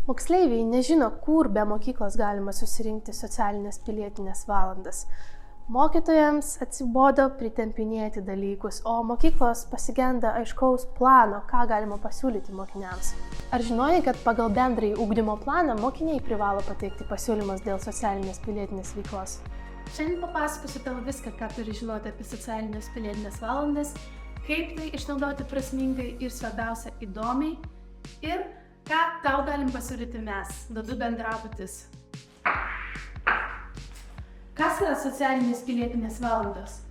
Moksleiviai nežino, kur be mokyklos galima susirinkti socialinės pilietinės valandas. Mokytojams atsibodo pritempinėti dalykus, o mokyklos pasigenda aiškaus plano, ką galima pasiūlyti mokiniams. Ar žinojai, kad pagal bendrąjį ugdymo planą mokiniai privalo pateikti pasiūlymus dėl socialinės pilietinės veiklos? Šiandien papasakosiu tau viską, ką turi žinoti apie socialinės pilietinės valandas, kaip tai išnaudoti prasmingai ir svarbiausia įdomiai ir ką tau galim pasiūlyti mes, Dudu bendrabutis. Kas yra socialinės pilietinės valandos?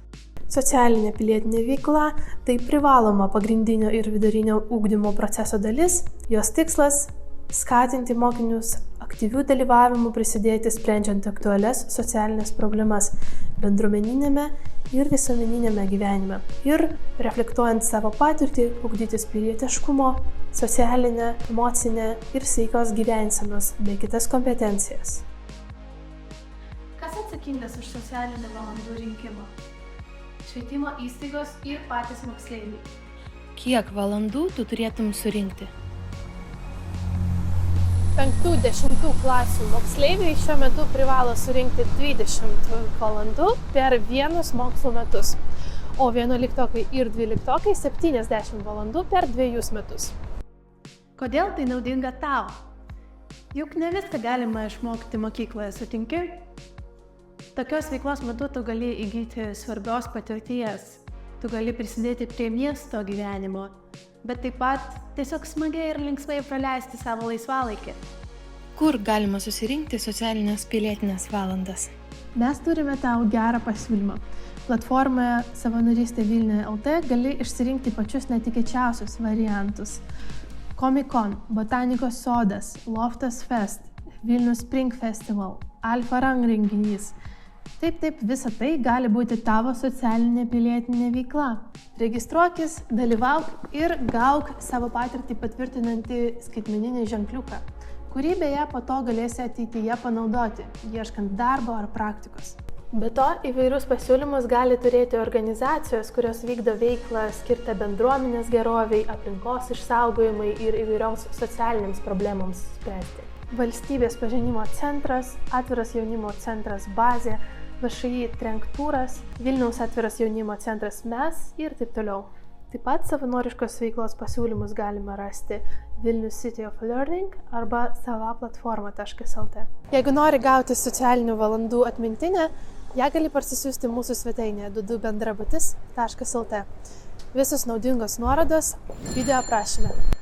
Socialinė pilietinė veikla – tai privaloma pagrindinio ir vidurinio ugdymo proceso dalis. Jos tikslas – skatinti mokinius aktyvių dalyvavimų prisidėti sprendžiant aktualias socialinės problemas bendruomeninėme ir visuomeniniame gyvenime ir reflektuojant savo patirtį, ugdytis pilietiškumo, socialinę, emocinę ir sveikos gyvensenos bei kitas kompetencijas. Kas atsakingas už socialinių valandų rinkimą? Švietimo įstaigos ir patys moksleiviai. Kiek valandų tu turėtum surinkti? 5-10 klasių moksleiviai šiuo metu privalo surinkti 20 valandų per vienus mokslo metus, o 11 ir 12 70 valandų per 2 metus. Kodėl tai naudinga tau? Juk ne viską galima išmokti mokykloje, sutinki? Tokios veiklos metu tu gali įgyti svarbios patirties, tu gali prisidėti prie miesto gyvenimo, bet taip pat tiesiog smagiai ir linksmai praleisti savo laisvalaikį. Kur galima susirinkti socialinės pilietinės valandas? Mes turime tau gerą pasiūlymą. Platformoje Savanorystė Vilniuje LT gali išsirinkti pačius netikėčiausius variantus. Comic-Con, Botanikos sodas, Loftas Fest, Vilnius Spring Festival, Alfa Rang renginys. Taip, visa tai gali būti tavo socialinė pilietinė veikla. Registruokis, dalyvauk ir gauk savo patirtį patvirtinantį skaitmeninį ženkliuką, kurį beje po to galėsi ateityje panaudoti, ieškant darbo ar praktikos. Be to, įvairius pasiūlymus gali turėti organizacijos, kurios vykdo veiklą skirtą bendruomenės geroviai, aplinkos išsaugojimai ir įvairioms socialinėms problemams spręsti. Valstybės pažinimo centras, Atviras jaunimo centras Bazė, VŠI Trenktūras, Vilniaus Atviras jaunimo centras Mes ir taip toliau. Taip pat savanoriškos veiklos pasiūlymus galima rasti Vilnius City of Learning arba savaplatforma.lt. Jeigu nori gauti socialinių valandų atmintinę, ją gali parsisiųsti mūsų svetainėje dudubendrabutis.lt. Visos naudingos nuorodos video aprašyme.